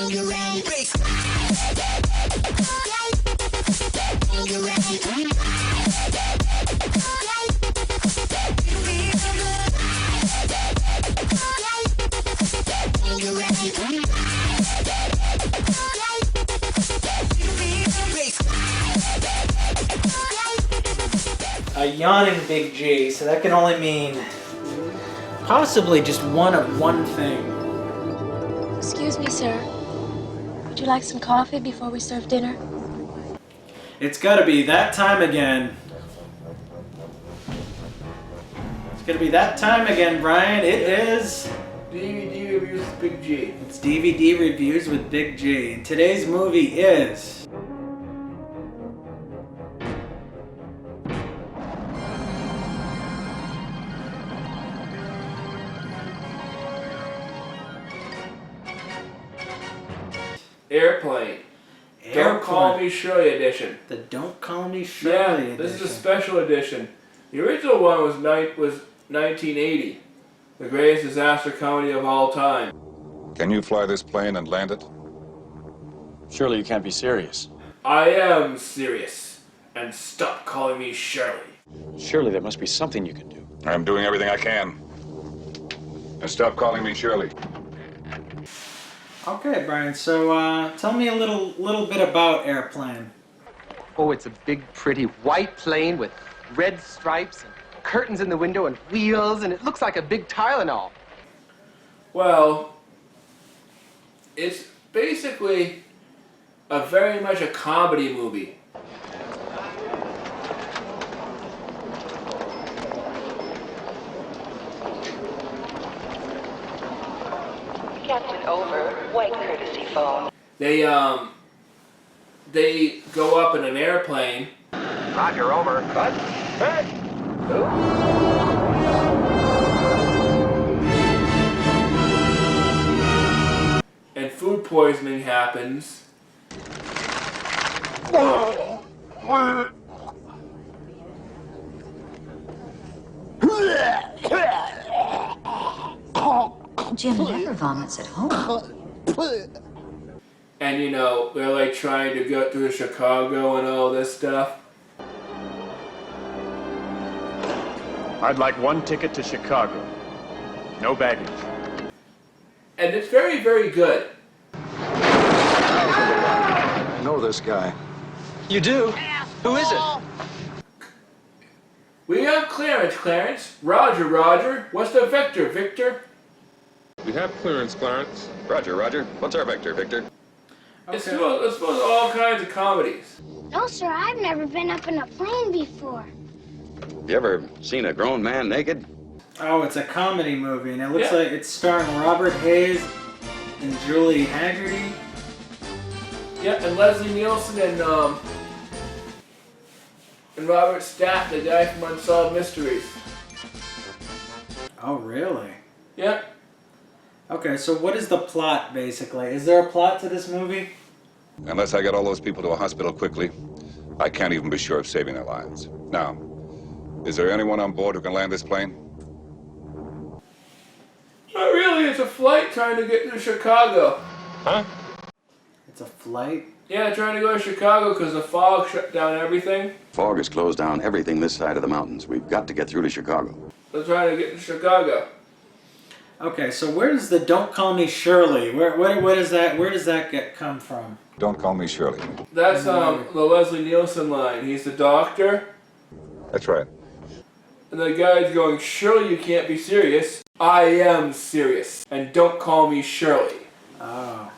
A yawning Big G, so that can only mean possibly just one of one thing. Excuse me, sir. Would you like some coffee before we serve dinner? It's gotta be that time again. It's gonna be that time again, Brian. It is DVD Reviews with Big G. It's DVD Reviews with Big G. And today's movie is Airplane. Don't Call Me Shirley edition. The Don't Call Me Shirley edition. This is a special edition. The original one was 1980. The greatest disaster comedy of all time. Can you fly this plane and land it? Surely you can't be serious. I am serious. And stop calling me Shirley. Surely there must be something you can do. I'm doing everything I can. And stop calling me Shirley. Okay, Brian, so tell me a little bit about Airplane. Oh, it's a big, pretty white plane with red stripes and curtains in the window and wheels, and it looks like a big Tylenol. Well, it's basically very much a comedy movie. Captain over, white courtesy phone. They go up in an airplane. Roger, over. Cut. Hey. And food poisoning happens. Jim never vomits at home. And you know, they're like trying to go through Chicago and all this stuff. I'd like one ticket to Chicago. No baggage. And it's very, very good. I know this guy. You do? Who is it? We have Clarence, Clarence. Roger, Roger. What's the vector, Victor? We have clearance, Clarence. Roger, Roger. What's our vector, Victor? It's supposed to all kinds of comedies. No, sir, I've never been up in a plane before. You ever seen a grown man naked? Oh, it's a comedy movie, and it looks like it's starring Robert Hayes and Julie Haggerty. Yeah, and Leslie Nielsen and Robert Stack, the guy from Unsolved Mysteries. Oh, really? Yep. Okay, so what is the plot, basically? Is there a plot to this movie? Unless I get all those people to a hospital quickly, I can't even be sure of saving their lives. Now, is there anyone on board who can land this plane? Not really, it's a flight trying to get to Chicago. Huh? It's a flight? Yeah, trying to go to Chicago because the fog shut down everything. Fog has closed down everything this side of the mountains. We've got to get through to Chicago. They're trying to get to Chicago. Okay, so where does the Don't Call Me Shirley, where does that come from? Don't call me Shirley. That's the Leslie Nielsen line. He's the doctor. That's right. And the guy's going, surely you can't be serious. I am serious. And don't call me Shirley. Oh.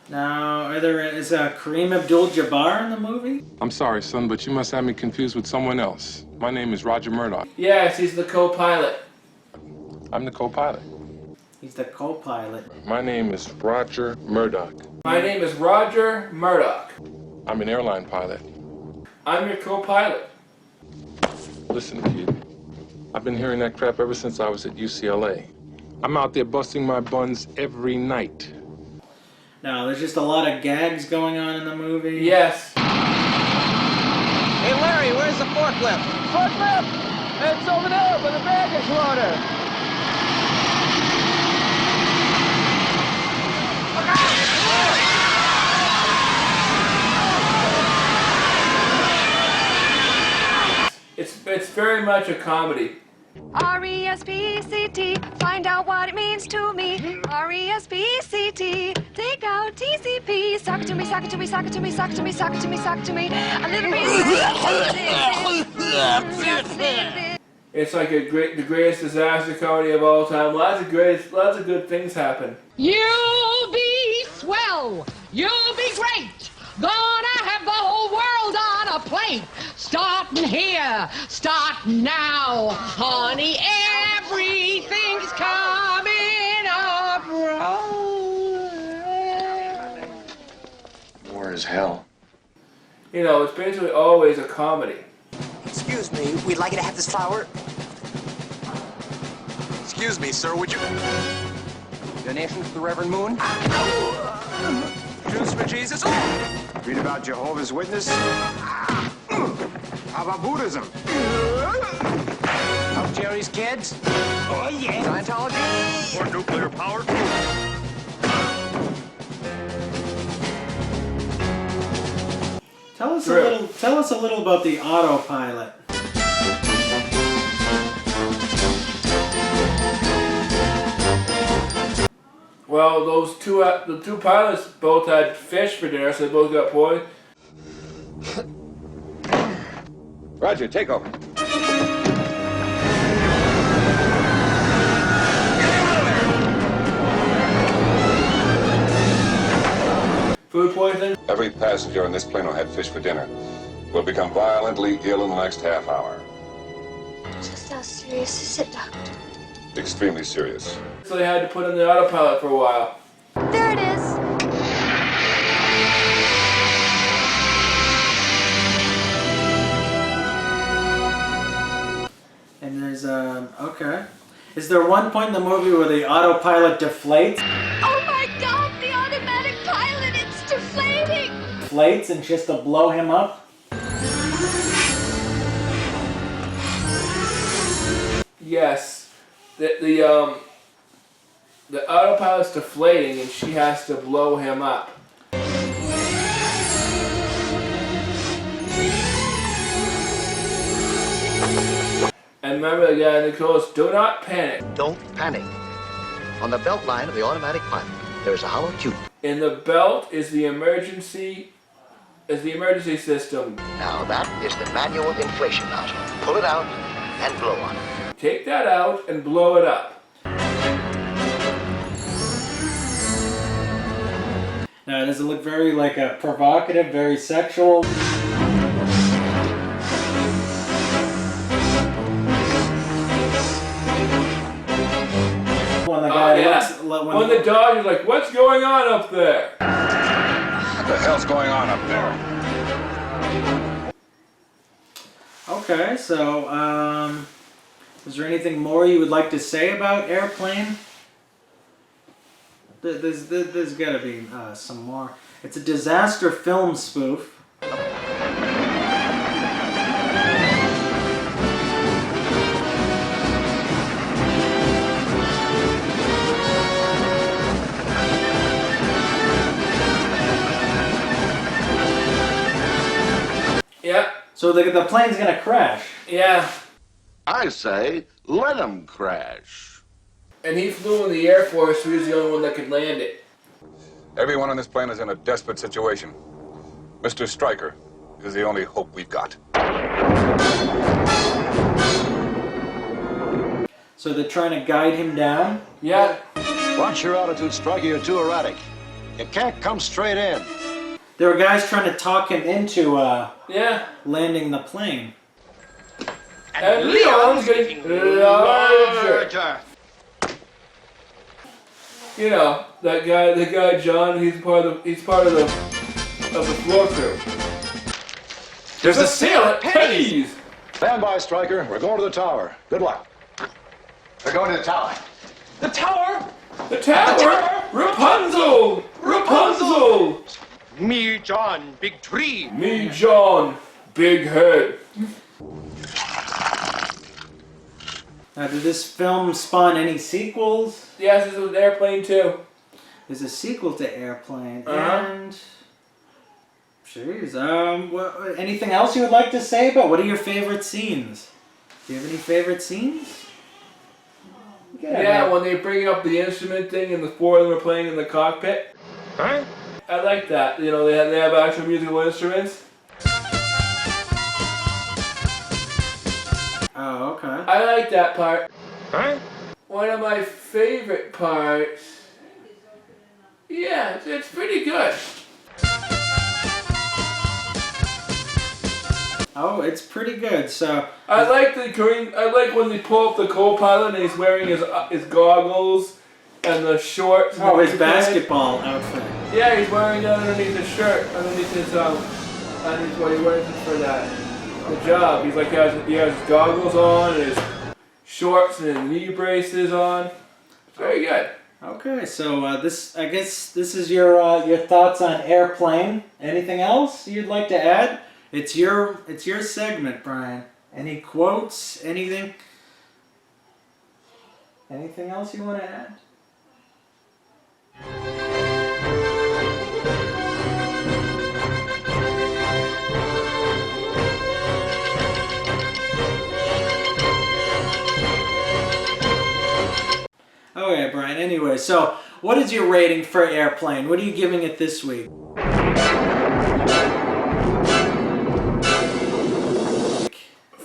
Now, is Kareem Abdul-Jabbar in the movie? I'm sorry, son, but you must have me confused with someone else. My name is Roger Murdoch. Yes, he's the co-pilot. I'm the co-pilot. He's the co-pilot. My name is Roger Murdoch. My name is Roger Murdoch. I'm an airline pilot. I'm your co-pilot. Listen, kid. I've been hearing that crap ever since I was at UCLA. I'm out there busting my buns every night. Now, there's just a lot of gags going on in the movie. Yes. Hey, Larry, where's the forklift? Forklift! It's over there by the baggage loader. much a comedy. R-E-S-P-C-T, find out what it means to me. R-E-S-P-C-T, take out T-C-P. Suck it to me, suck it to me, suck it to me, suck it to me, suck it to me, suck it to me. A little bit. It's like the greatest disaster comedy of all time. Lots of good things happen. You'll be swell. You'll be great. Gonna have the whole world on a plate. Starting here, starting now. Honey, everything's coming up right. War is hell. You know, it's basically always a comedy. Excuse me, we'd like you to have this flower. Excuse me, sir, would you... Donations to the Reverend Moon? Jews for Jesus? Read about Jehovah's Witness? How about Buddhism? Of Jerry's kids? Oh, yeah. Scientology? Or nuclear power? Tell us a little about the Autopilot. Well, the two pilots both had fish for dinner, so they both got poisoned. Roger, take over. Food poisoning? Every passenger on this plane who had fish for dinner will become violently ill in the next half hour. Just how serious is it, Doctor? Extremely serious. So they had to put in the autopilot for a while. There it is. And there's okay. Is there one point in the movie where the autopilot deflates? Oh my God, the automatic pilot, it's deflating! Deflates and just to blow him up? Yes. The autopilot's deflating and she has to blow him up. And remember the guy in the chorus, do not panic. Don't panic. On the belt line of the automatic pilot, there's a hollow tube. In the belt is the emergency system. Now that is the manual inflation nozzle. Pull it out and blow on it. Take that out and blow it up. Now, does it look very like a provocative, very sexual? When the guy when the dog is like, what's going on up there? What the hell's going on up there? Okay, so is there anything more you would like to say about Airplane? There's got to be some more. It's a disaster film spoof. Yeah. So the plane's gonna crash. Yeah. I say, let him crash. And he flew in the Air Force, so he was the only one that could land it. Everyone on this plane is in a desperate situation. Mr. Stryker is the only hope we've got. So they're trying to guide him down? Yeah. Watch your attitude, Stryker. You're too erratic. You can't come straight in. There were guys trying to talk him into landing the plane. And Leon's getting larger. You know, the guy John, he's part of the floor crew. There's a sale at Penny's! Stand by, Stryker. We're going to the tower. Good luck. We're going to the tower. The tower! The tower! Rapunzel! Rapunzel! Me, John, big tree. Me, John, big head. Now, did this film spawn any sequels? Yes, this was Airplane 2. There's a sequel to Airplane, and... Jeez, anything else you would like to say about? What are your favorite scenes? Do you have any favorite scenes? Yeah, when they bring up the instrument thing and the four of them are playing in the cockpit. Huh? I like that. You know, they have actual musical instruments. Oh, okay. I like that part. Huh? One of my favorite parts. Yeah, it's pretty good. Oh, it's pretty good. So I like I like when they pull up the co-pilot and he's wearing his goggles and the shorts. Oh, his basketball outfit. Yeah, he's wearing that underneath his shirt, underneath his underneath what he wears for the job. He's like he has his goggles on and his shorts and his knee braces on. It's very good. Okay, so I guess this is your thoughts on Airplane. Anything else you'd like to add? It's your segment, Brian. Any quotes? Anything? Anything else you want to add? Okay, Brian. Anyway, so what is your rating for Airplane? What are you giving it this week?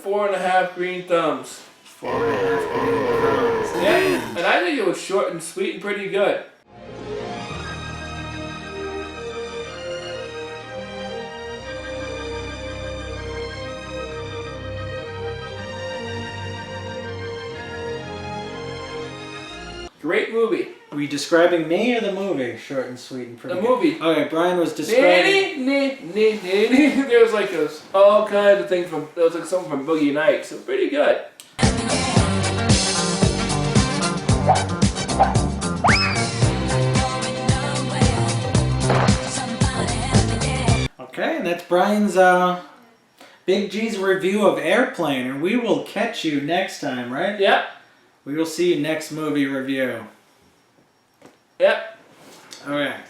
4.5 green thumbs. 4.5 green thumbs. Yeah, and I think it was short and sweet and pretty good. Great movie. Were you describing me or the movie? Short and sweet and pretty The good. movie. Okay, Brian was describing... There was like all kinds of things from, there was like something from Boogie Nights. So pretty good. Okay, and that's Brian's Big G's review of Airplane, and we will catch you next time, right? Yep. We will see you next movie review. Yep. Alright.